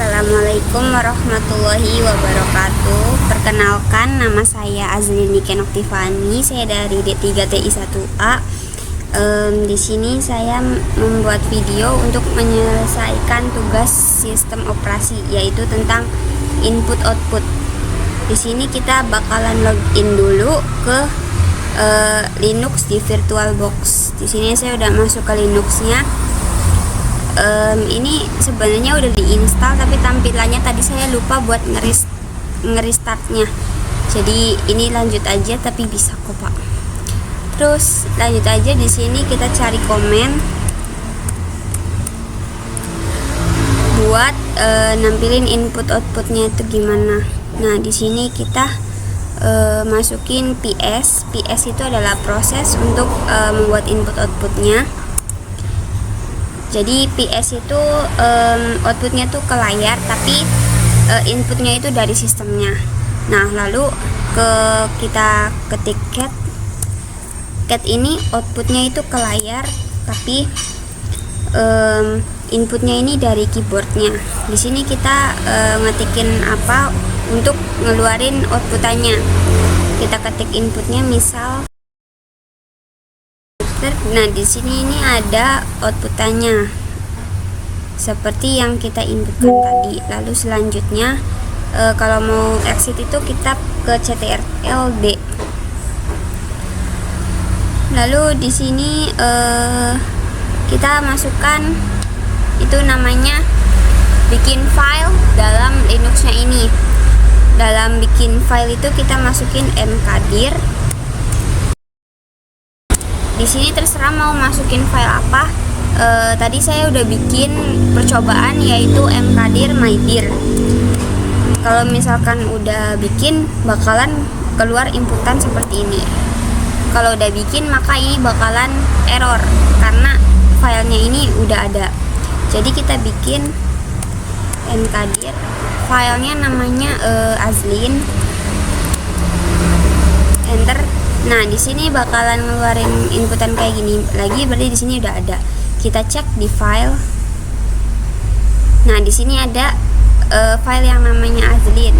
Assalamualaikum warahmatullahi wabarakatuh. Perkenalkan, nama saya Azlin Noktifani. Saya dari D3TI1A. Di sini saya membuat video untuk menyelesaikan tugas sistem operasi, yaitu tentang input output. Di sini kita bakalan login dulu ke Linux di VirtualBox. Di sini saya udah masuk ke Linuxnya. Ini sebenarnya udah diinstal, tapi tampilannya tadi saya lupa buat ngerestartnya. Jadi ini lanjut aja, tapi bisa kok Pak. Terus lanjut aja, di sini kita cari komen buat nampilin input outputnya itu gimana. Nah di sini kita masukin PS. PS itu adalah proses untuk membuat input outputnya. Jadi PS itu outputnya tuh ke layar, tapi inputnya itu dari sistemnya. Nah lalu kita ketik cat ini outputnya itu ke layar, tapi inputnya ini dari keyboardnya. Di sini kita ngetikin apa untuk ngeluarin outputannya. Kita ketik inputnya misal. Nah di sini ini ada outputannya seperti yang kita inputkan tadi. Lalu selanjutnya kalau mau exit itu kita ke ctrl+d. Lalu di sini kita masukkan itu namanya bikin file dalam Linuxnya ini. Dalam bikin file itu kita masukin mkdir. Di sini terserah mau masukin file apa. Tadi saya udah bikin percobaan yaitu mkdir mydir. Kalau misalkan udah bikin bakalan keluar inputan seperti ini. Kalau udah bikin maka ini bakalan error karena filenya ini udah ada. Jadi kita bikin mkdir, filenya namanya Azlin, enter. Nah, di sini bakalan ngeluarin inputan kayak gini lagi, berarti di sini udah ada. Kita cek di file. Nah, di sini ada file yang namanya Azlin.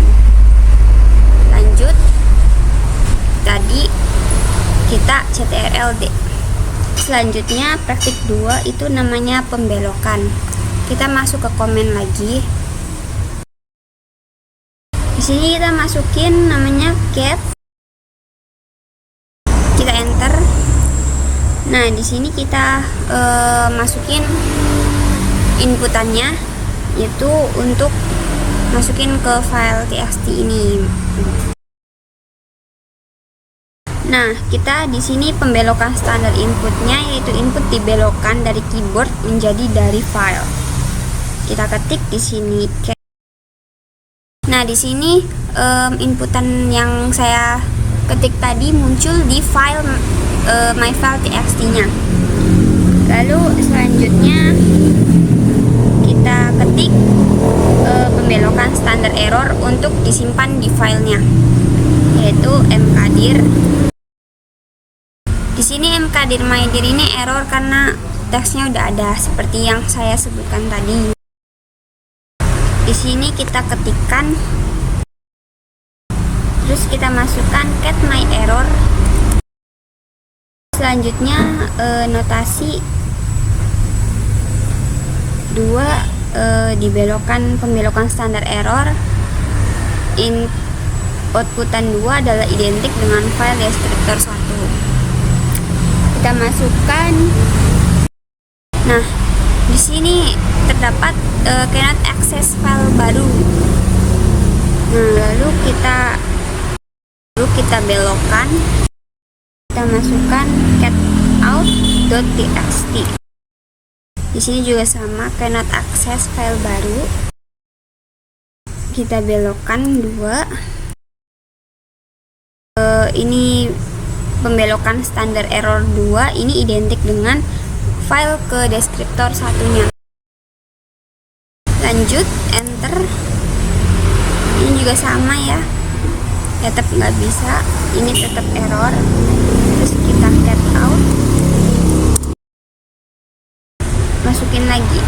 Lanjut. Tadi kita ctrl+d. Selanjutnya praktik 2 itu namanya pembelokan. Kita masuk ke komen lagi. Di sini kita masukin namanya cat. Kita enter. Nah di sini kita masukin inputannya, yaitu untuk masukin ke file txt ini. Nah kita di sini pembelokan standar inputnya, yaitu input dibelokkan dari keyboard menjadi dari file. Kita ketik di sini. Nah di sini inputan yang saya ketik tadi muncul di file my file txt-nya. Lalu selanjutnya kita ketik pembelokan standar error untuk disimpan di filenya, yaitu mkdir. Di sini mkdir mydir ini error karena teksnya udah ada seperti yang saya sebutkan tadi. Di sini kita ketikkan. Terus kita masukkan cat my error. Selanjutnya notasi 2 dibelokkan pembelokan standar error. Outputan 2 adalah identik dengan file deskriptor 1. Kita masukkan. Nah, di sini terdapat cannot access file baru. Nah, lalu kita belokkan, kita masukkan cat_out.txt. Di sini juga sama, cannot access file baru. Kita belokkan 2. Ini pembelokan standar error 2, ini identik dengan file ke deskriptor satunya. Lanjut, enter. Ini juga sama ya, tetap nggak bisa, ini tetap error. Terus kita cat out, masukin lagi.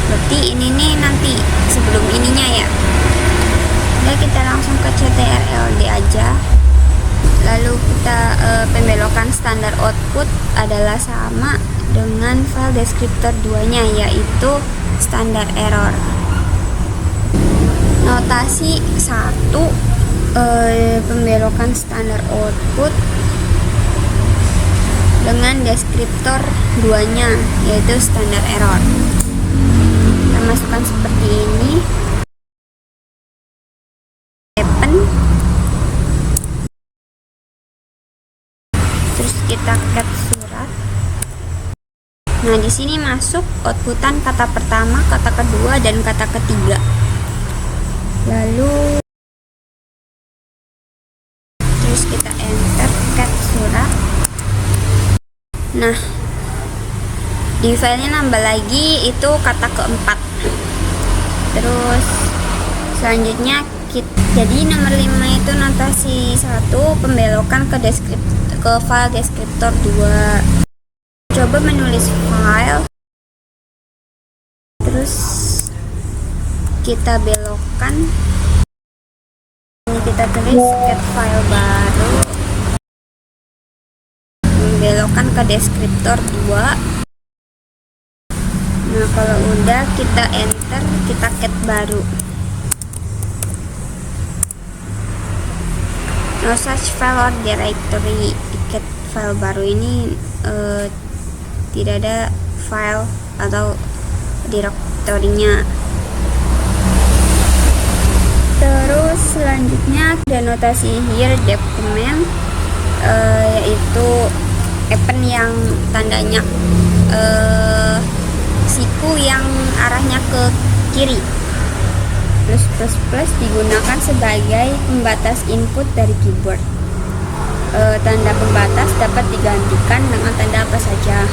Berarti ini nih nanti output adalah sama dengan file deskriptor 2-nya, yaitu standar error. Notasi 1, pembelokan standar output dengan deskriptor 2-nya, yaitu standar error. Kita masukkan seperti ini. Happen. Terus kita cat surat. Nah, di sini masuk outputan kata pertama, kata kedua, dan kata ketiga. Lalu terus kita enter cat surat. Nah, di filenya nambah lagi itu kata keempat. Terus selanjutnya jadi nomor 5 itu notasi 1, pembelokan ke file deskriptor 2. Coba menulis file, terus kita belokkan. Ini kita tulis get file baru, membelokkan ke deskriptor 2. Nah, kalau udah kita enter, kita cat baru. No such file or directory. Cat file baru ini tidak ada file atau direktorinya. Terus selanjutnya ada notasi here document, yaitu event yang tandanya siku yang arahnya ke kiri. Plus digunakan sebagai pembatas input dari keyboard. Tanda pembatas dapat digantikan dengan tanda apa saja,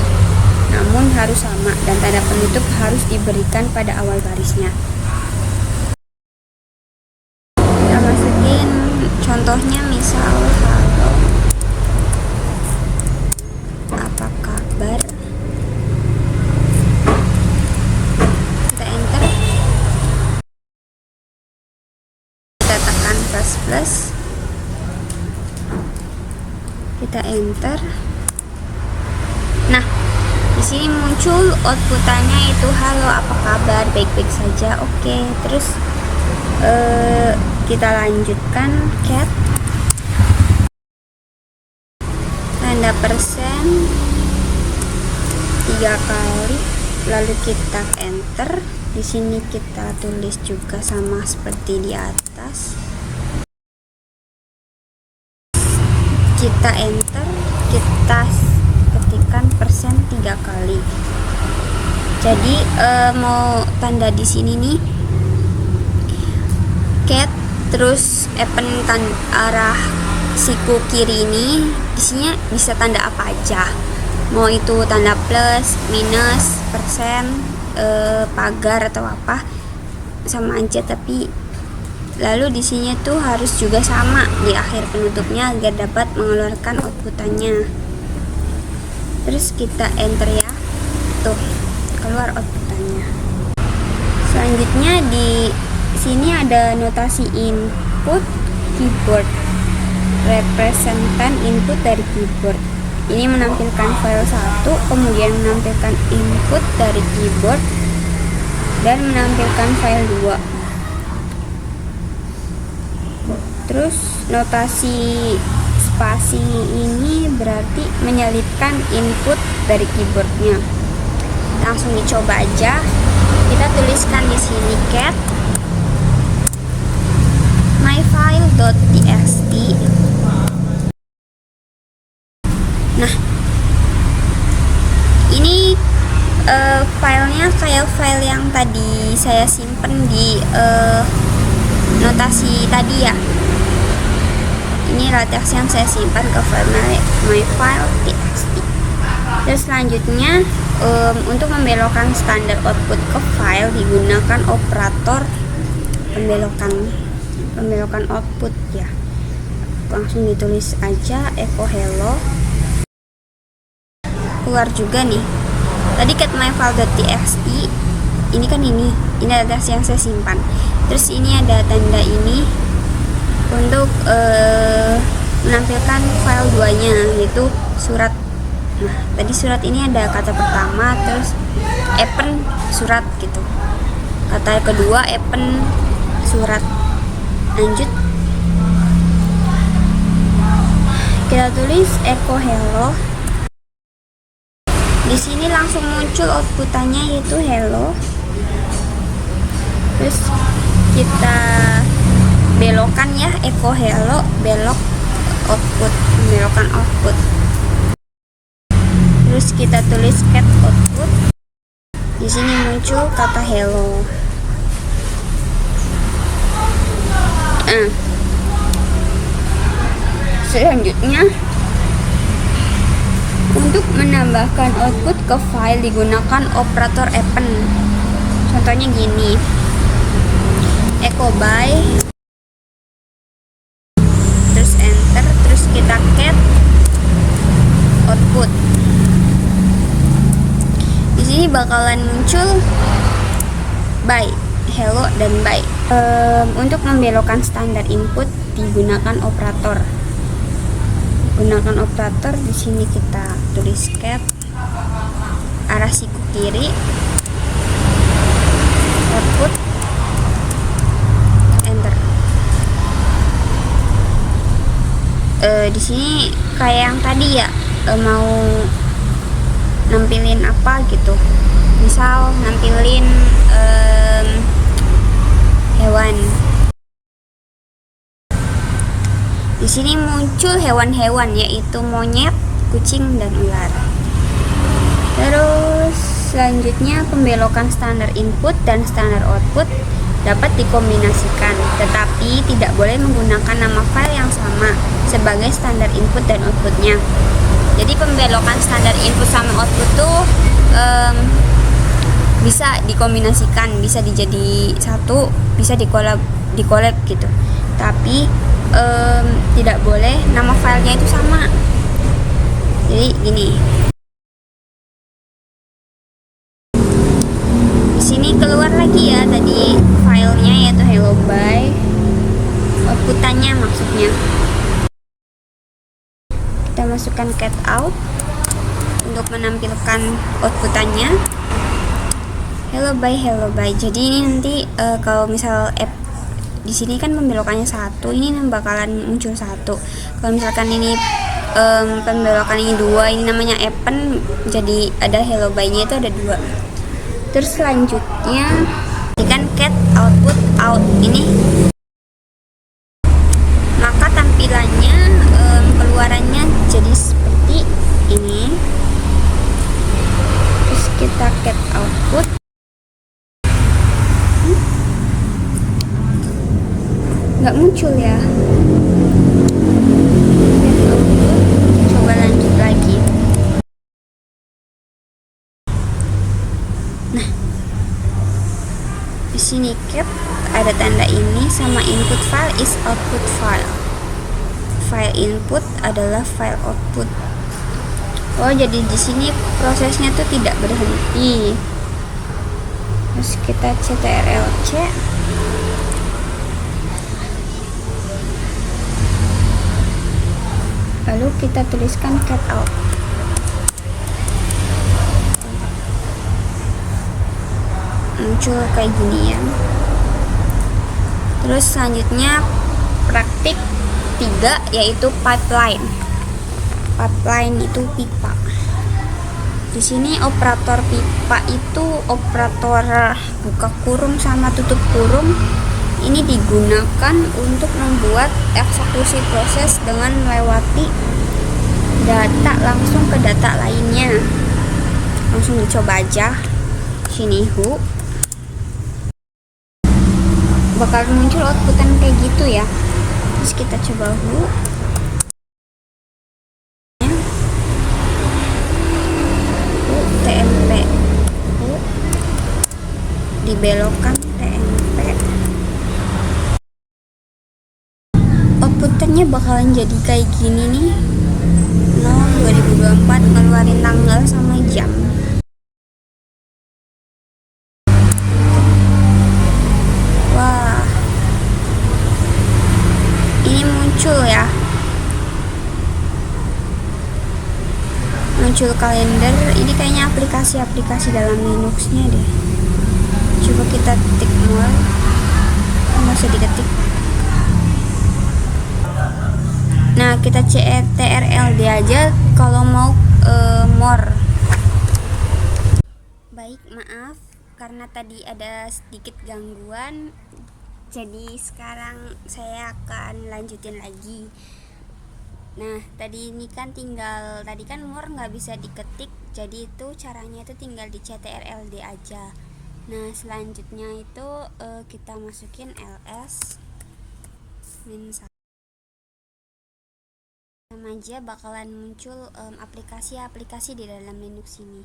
namun harus sama, dan tanda penutup harus diberikan pada awal barisnya. Kita masukin contohnya, misal halo, apa kabar. Kita enter, kita tekan plus, kita enter. Nah, di sini muncul outputannya itu halo, apa kabar, baik-baik saja. Oke, terus kita lanjutkan cat tanda persen 3 kali, lalu kita enter. Di sini kita tulis juga sama seperti di atas. Kita enter, kita ketikkan persen 3 kali. Jadi mau tanda di sini nih cat, terus arah siku kiri ini isinya bisa tanda apa aja, mau itu tanda plus, minus, persen, pagar atau apa, sama aja. Tapi lalu di sini tuh harus juga sama di akhir penutupnya agar dapat mengeluarkan outputannya. Terus kita enter ya, tuh keluar outputannya. Selanjutnya di sini ada notasi input keyboard, representan input dari keyboard. Ini menampilkan file 1, kemudian menampilkan input dari keyboard, dan menampilkan file 2. Terus notasi spasi ini berarti menyelipkan input dari keyboardnya. Langsung dicoba aja. Kita tuliskan di sini cat myfile.txt. Nah, ini filenya kayak file yang tadi saya simpen di notasi tadi ya. Ini latex yang saya simpan ke file myfile.txt. Terus selanjutnya untuk membelokkan standar output ke file digunakan operator pembelokan output ya. Langsung ditulis aja echo hello. Keluar juga nih. Tadi cat myfile.txt, ini kan ini latex yang saya simpan. Terus ini ada tanda ini untuk menampilkan file 2-nya, yaitu surat Nah, tadi surat ini ada kata pertama, terus append surat gitu. Kata kedua append surat. Lanjut. Kita tulis echo hello. Di sini langsung muncul outputannya yaitu hello. Terus kita belokkan ya, echo hello, belok output, belokkan output. Terus kita tulis cat output. Di sini muncul kata hello. Selanjutnya, untuk menambahkan output ke file digunakan operator append. Contohnya gini, echo by, terus enter, terus kita cat output. Di sini bakalan muncul by, hello dan by. Untuk membelokkan standar input digunakan operator. Gunakan operator. Di sini kita tulis cat arah siku kiri, output, enter. Di sini kayak yang tadi ya, mau nampilin apa gitu, misal nampilin hewan. Di sini muncul hewan-hewan yaitu monyet, kucing, dan ular. Terus selanjutnya pembelokan standar input dan standar output dapat dikombinasikan, tetapi tidak boleh menggunakan nama file yang sama sebagai standar input dan outputnya. Jadi pembelokan standar input sama output tuh bisa dikombinasikan, bisa dijadi satu, bisa dikolab gitu. Tapi tidak boleh nama filenya itu sama. Jadi gini, di sini keluar lagi ya tadi filenya yaitu hello by, outputannya maksudnya. Kita masukkan cat out untuk menampilkan outputannya hello by. Jadi ini nanti kalau misal app di sini kan pembelokannya satu, ini bakalan muncul satu. Kalau misalkan ini pembelokan ini dua, ini namanya append, jadi ada hello by-nya itu ada dua. Terus selanjutnya kan cat output out ini, maka tampilannya keluarannya jadi seperti ini. Terus kita cat output. Nggak muncul ya. Coba lanjut lagi. Nah, di sini cap ada tanda ini sama input file is output file. File input adalah file output. Oh, jadi di sini prosesnya tuh tidak berhenti. Terus kita ctrl-c. Lalu kita tuliskan cat out. Muncul kayak gini ya. Terus selanjutnya praktik 3 yaitu pipeline. Pipeline itu pipa. Di sini operator pipa itu operator buka kurung sama tutup kurung. Ini digunakan untuk membuat eksekusi proses dengan melewati data langsung ke data lainnya. Langsung dicoba aja. Sini hu. Bakal muncul outputan kayak gitu ya. Terus kita coba hu. TMP. Hu. Dibelokkan TMP. Outputannya bakalan jadi kayak gini nih. 2024 ngeluarin tanggal sama jam. Wah, ini muncul ya, muncul kalender. Ini kayaknya aplikasi-aplikasi dalam Linuxnya deh. Coba kita ketik more. Nggak usah diketik. Nah, kita CTRLD aja kalau mau more. Baik, maaf karena tadi ada sedikit gangguan. Jadi sekarang saya akan lanjutin lagi. Nah, tadi kan more nggak bisa diketik, jadi itu caranya itu tinggal di CTRLD aja. Nah, selanjutnya itu kita masukin ls -1. Sama aja bakalan muncul aplikasi-aplikasi di dalam Linux ini,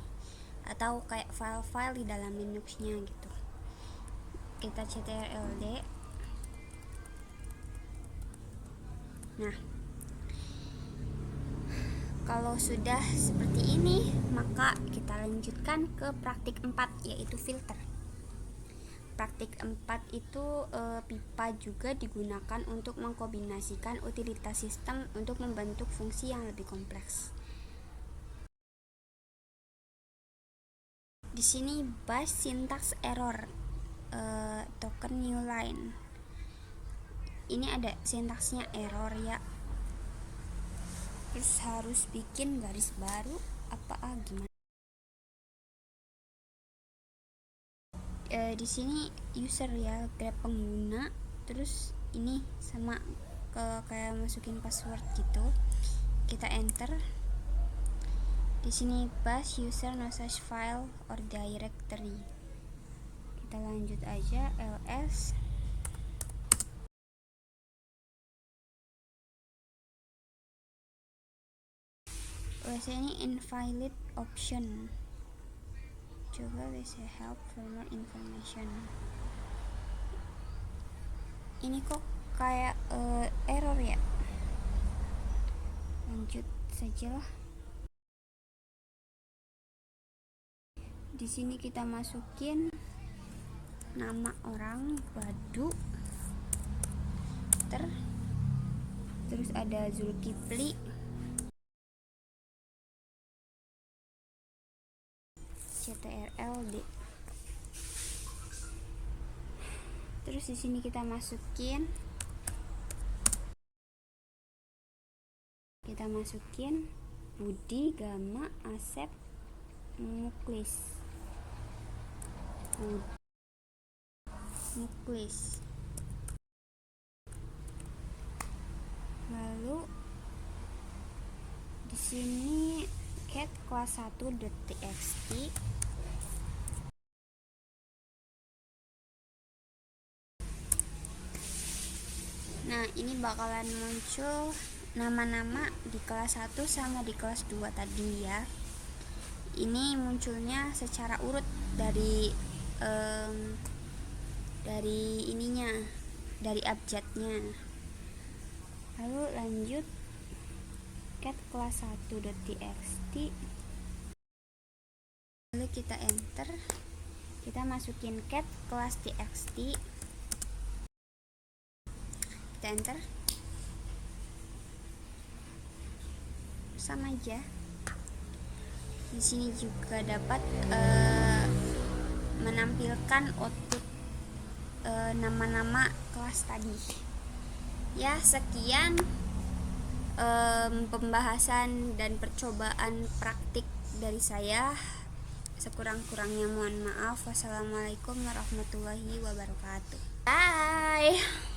atau kayak file-file di dalam Linuxnya gitu. Kita CTRLD. Nah, kalau sudah seperti ini, maka kita lanjutkan ke praktik 4, yaitu filter. Praktik 4 itu pipa juga digunakan untuk mengkombinasikan utilitas sistem untuk membentuk fungsi yang lebih kompleks. Di sini bash syntax error, token new line. Ini ada sintaksnya error ya. Terus harus bikin garis baru gimana? Di sini user ya, grab pengguna. Terus ini sama kayak masukin password gitu. Kita enter. Di sini bash user no such file or directory. Kita lanjut aja ls. Ini invalid option. Coba bisa help for more information. Ini kok kayak error ya. Lanjut sajalah. Di sini kita masukin nama orang, Badu. Terus ada Zulkifli. CTRLD. Terus di sini kita masukin Budi, Gama, Asep, Muklis. Lalu di sini cat kelas 1.txt. Nah, ini bakalan muncul nama-nama di kelas 1 sama di kelas 2 tadi ya. Ini munculnya secara urut dari abjadnya. Lalu lanjut cat kelas 1.txt. Lalu kita enter. Kita masukin cat kelas txt. Kita enter. Sama aja. Di sini juga dapat menampilkan output nama-nama kelas tadi. Ya, sekian pembahasan dan percobaan praktik dari saya. Sekurang-kurangnya mohon maaf. Wassalamualaikum warahmatullahi wabarakatuh. Bye.